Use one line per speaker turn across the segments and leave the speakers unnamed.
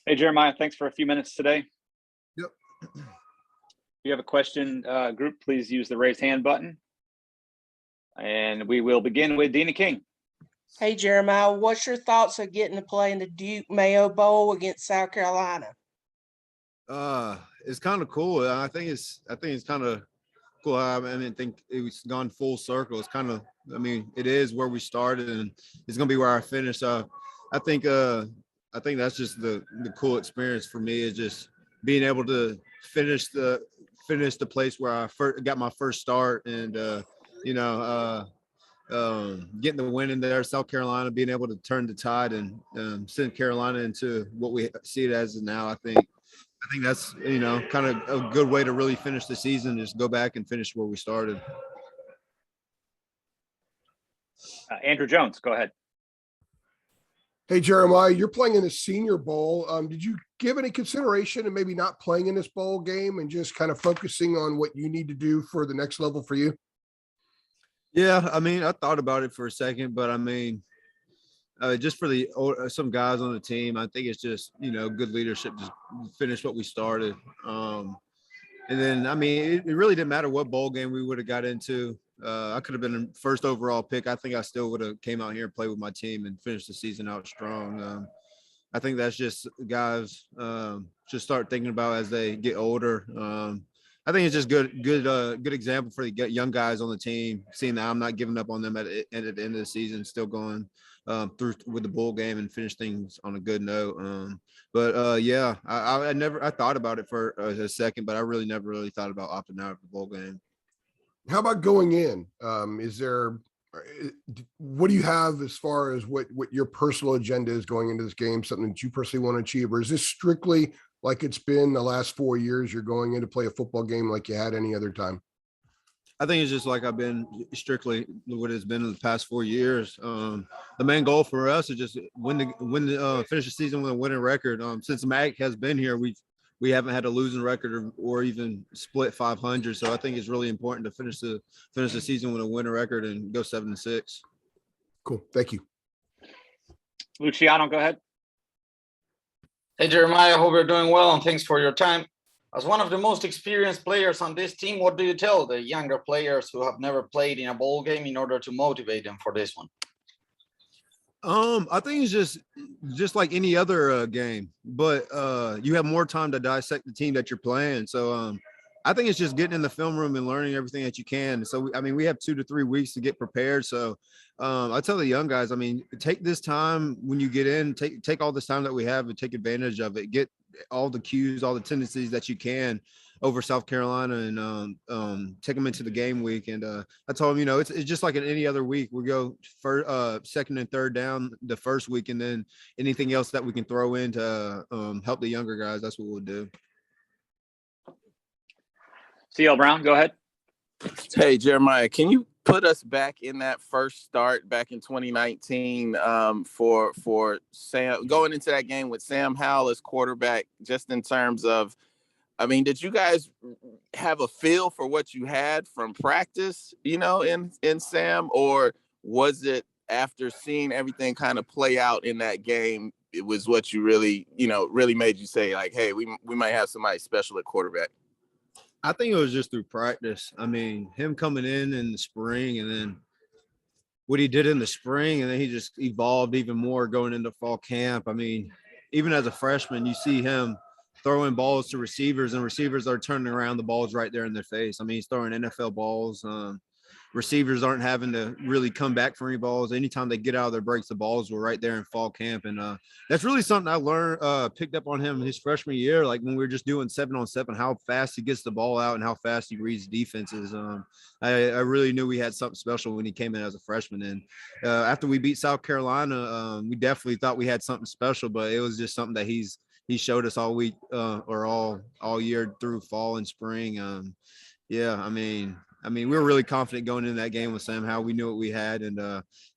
Hey, Jeremiah, thanks for a few minutes today.
Yep.
If you have a question, group, please use the raise hand button. And we will begin with Dina King.
Hey, Jeremiah, what's your thoughts of getting to play in the Duke Mayo Bowl against South Carolina?
It's kind of cool. I think it's kind of cool. I think it's gone full circle. It's kind of, it is where we started, and it's gonna be where I finish. So I think that's just the cool experience for me, is just being able to finish the place where I got my first start, and getting the win in there, South Carolina, being able to turn the tide and send Carolina into what we see it as now. I think that's, kind of a good way to really finish the season, is go back and finish where we started.
Andrew Jones, go ahead.
Hey, Jeremiah, you're playing in the Senior Bowl. Did you give any consideration to maybe not playing in this bowl game and just kind of focusing on what you need to do for the next level for you?
Yeah, I thought about it for a second, but just for some guys on the team, I think it's just, good leadership, just finish what we started. And then, it really didn't matter what bowl game we would have got into. I could have been a first overall pick. I think I still would have came out here and played with my team and finished the season out strong. I think that's just guys should start thinking about as they get older. I think it's just good example for the young guys on the team, seeing that I'm not giving up on them at the end of the season, still going through with the bowl game and finish things on a good note. I thought about it for a second, but I really never really thought about opting out of the bowl game.
How about going in? What do you have as far as what your personal agenda is going into this game, something that you personally want to achieve? Or is this strictly like it's been the last 4 years, you're going in to play a football game like you had any other time?
I think it's just like I've been strictly what it's been in the past 4 years. The main goal for us is just finish the season with a winning record. Since Mac has been here, we haven't had a losing record or even split 500. So I think it's really important to finish the season with a winning record and go 7-6.
Cool. Thank you.
Luciano, go ahead.
Hey, Jeremiah, hope you're doing well, and thanks for your time. As one of the most experienced players on this team, what do you tell the younger players who have never played in a bowl game in order to motivate them for this one?
I think it's just like any other game, but you have more time to dissect the team that you're playing. So I think it's just getting in the film room and learning everything that you can. So we have 2 to 3 weeks to get prepared. So I tell the young guys, take this time when you get in, take all this time that we have and take advantage of it. Get all the cues, all the tendencies that you can over South Carolina, and take them into the game week. And I told them, it's just like in any other week. We go second and third down the first week, and then anything else that we can throw in to help the younger guys, that's what we'll do.
CL Brown, go ahead.
Hey, Jeremiah, can you put us back in that first start back in 2019 for Sam, going into that game with Sam Howell as quarterback, just in terms of, did you guys have a feel for what you had from practice, in Sam, or was it after seeing everything kind of play out in that game, it was what you really made you say, like, hey, we might have somebody special at quarterback?
I think it was just through practice. Him coming in the spring, and then what he did in the spring, and then he just evolved even more going into fall camp. Even as a freshman, you see him throwing balls to receivers, and receivers are turning around the balls right there in their face. He's throwing NFL balls. Receivers aren't having to really come back for any balls. Anytime they get out of their breaks, the balls were right there in fall camp. And that's really something I learned, picked up on him his freshman year, like when we were just doing 7-on-7, how fast he gets the ball out and how fast he reads defenses. I really knew we had something special when he came in as a freshman. And after we beat South Carolina, we definitely thought we had something special, but it was just something that he showed us all week or all year through fall and spring. We were really confident going into that game with Sam Howell. We knew what we had, and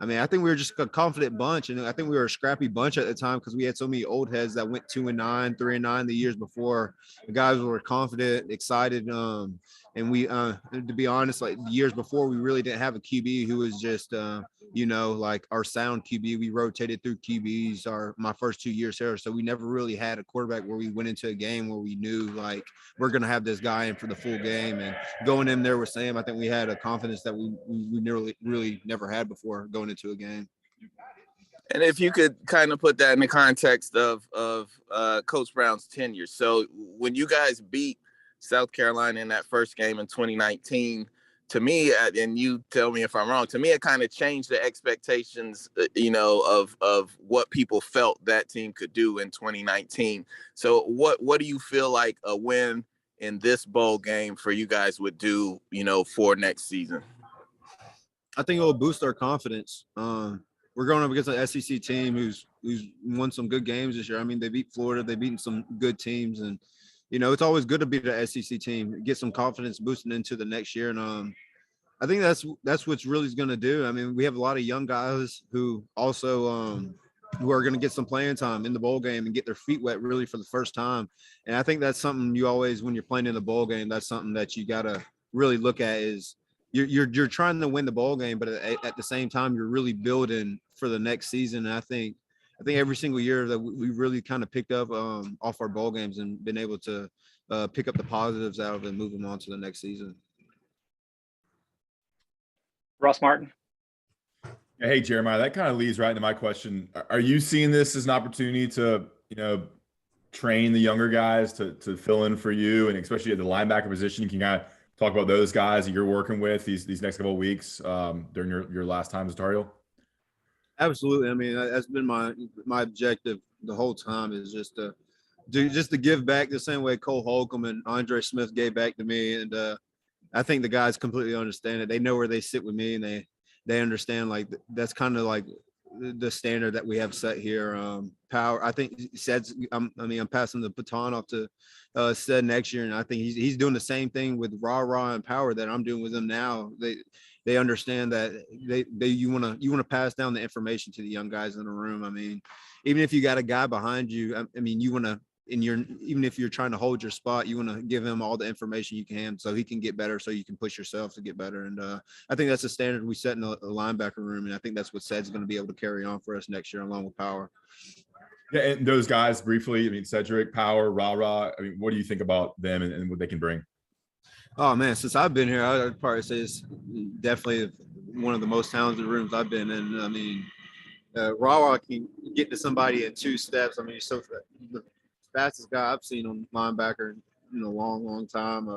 I mean, I think we were just a confident bunch, and I think we were a scrappy bunch at the time because we had so many old heads that went 2-9, 3-9 the years before. The guys were confident, excited, and we, to be honest, like the years before, we really didn't have a QB who was just, like our sound QB. We rotated through QBs my first 2 years here, so we never really had a quarterback where we went into a game where we knew like we're gonna have this guy in for the full game. And going in there with Sam, I think we had a confidence that we really never had before going into a game.
And if you could kind of put that in the context of Coach Brown's tenure. So when you guys beat South Carolina in that first game in 2019, to me, and you tell me if I'm wrong, to me, it kind of changed the expectations, of what people felt that team could do in 2019. So what do you feel like a win in this bowl game for you guys would do, for next season?
I think it will boost our confidence. We're going up against an SEC team who's won some good games this year. I mean, they beat Florida, they've beaten some good teams, and it's always good to beat the SEC team, get some confidence boosting into the next year. And I think that's what's really going to do. I mean, we have a lot of young guys who also who are going to get some playing time in the bowl game and get their feet wet really for the first time. And I think that's something you always, when you're playing in the bowl game, that's something that you got to really look at is you're trying to win the bowl game, but at the same time, you're really building for the next season. And I think every single year that we really kind of picked up off our bowl games and been able to pick up the positives out of it and move them on to the next season.
Ross Martin.
Hey, Jeremiah, that kind of leads right into my question. Are you seeing this as an opportunity to, train the younger guys to fill in for you, and especially at the linebacker position? You can kind of talk about those guys that you're working with these next couple of weeks during your last time as Tar Heel?
Absolutely. I mean, that's been my objective the whole time, is just to give back the same way Cole Holcomb and Andre Smith gave back to me. And I think the guys completely understand it. They know where they sit with me, and they understand like that's kind of like the standard that we have set here. Power, I think I'm passing the baton off to Sed next year, and I think he's doing the same thing with Rah and Power that I'm doing with them now. They understand that you want to pass down the information to the young guys in the room. I mean, even if you got a guy behind you, I mean, you want to, even if you're trying to hold your spot, you want to give him all the information you can so he can get better, so you can push yourself to get better. And I think that's the standard we set in the linebacker room, and I think that's what Sed's going to be able to carry on for us next year along with Power.
Yeah, and those guys briefly, I mean, Cedric, Power, Rah. I mean, what do you think about them and what they can bring?
Oh man, since I've been here, I'd probably say it's definitely one of the most talented rooms I've been in. I mean, Rah can get to somebody in 2 steps. I mean, he's the fastest guy I've seen on linebacker in a long time.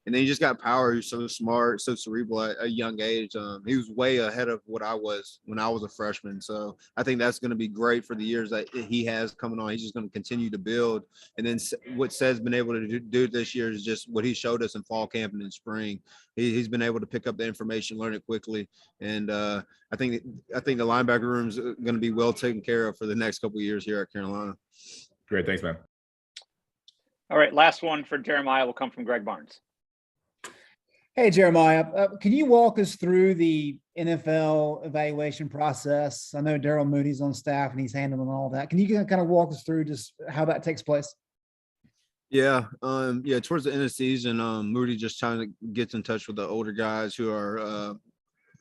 And then you just got Power, who's so smart, so cerebral at a young age. He was way ahead of what I was when I was a freshman. So I think that's going to be great for the years that he has coming on. He's just going to continue to build. And then what Sed's been able to do this year is just what he showed us in fall camp and in spring. He's been able to pick up the information, learn it quickly. And I think the linebacker room is going to be well taken care of for the next couple of years here at Carolina.
Great. Thanks, man.
All right. Last one for Jeremiah will come from Greg Barnes.
Hey, Jeremiah, can you walk us through the NFL evaluation process? I know Daryl Moody's on staff and he's handling all that. Can you kind of walk us through just how that takes place?
Yeah. Towards the end of the season, Moody just trying to get in touch with the older guys who are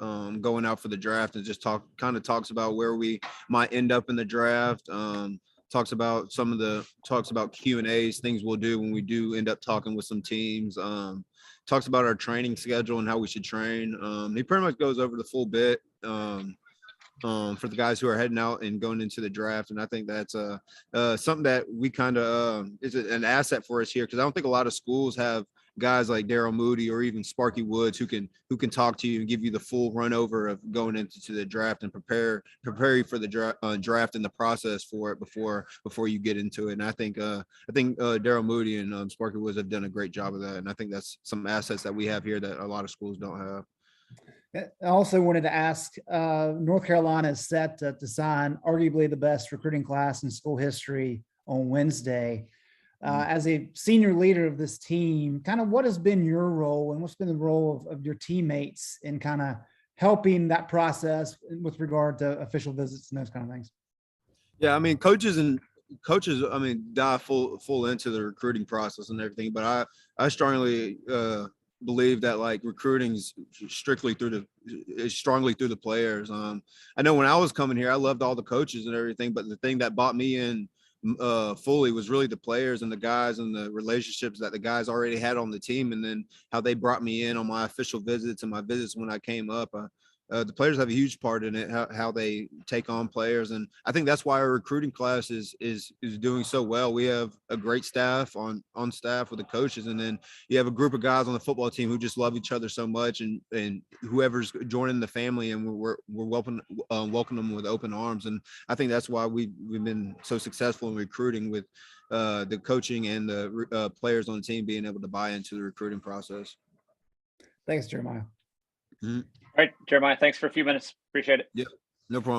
going out for the draft, and just talks about where we might end up in the draft. Talks about Q&As, things we'll do when we do end up talking with some teams. Talks about our training schedule and how we should train. He pretty much goes over the full bit for the guys who are heading out and going into the draft. And I think that's something that we kind of is an asset for us here, because I don't think a lot of schools have guys like Daryl Moody or even Sparky Woods who can talk to you and give you the full run over of going into the draft and prepare you for the draft and the process for it before you get into it. And I think Daryl Moody and Sparky Woods have done a great job of that. And I think that's some assets that we have here that a lot of schools don't have.
I also wanted to ask, North Carolina is set to sign arguably the best recruiting class in school history on Wednesday. As a senior leader of this team, kind of what has been your role and what's been the role of your teammates in kind of helping that process with regard to official visits and those kind of things?
Yeah, I mean, coaches, I mean, dive full into the recruiting process and everything, but I strongly believe that like recruiting is strongly through the players. I know when I was coming here, I loved all the coaches and everything, but the thing that bought me in fully was really the players and the guys and the relationships that the guys already had on the team, and then how they brought me in on my official visits and my visits when I came up. The players have a huge part in it, how they take on players. And I think that's why our recruiting class is doing so well. We have a great staff on staff with the coaches. And then you have a group of guys on the football team who just love each other so much, and whoever's joining the family, and we're welcome them with open arms. And I think that's why we've been so successful in recruiting, with the coaching and the players on the team being able to buy into the recruiting process.
Thanks, Jeremiah.
All right, Jeremiah, thanks for a few minutes. Appreciate it.
No problem.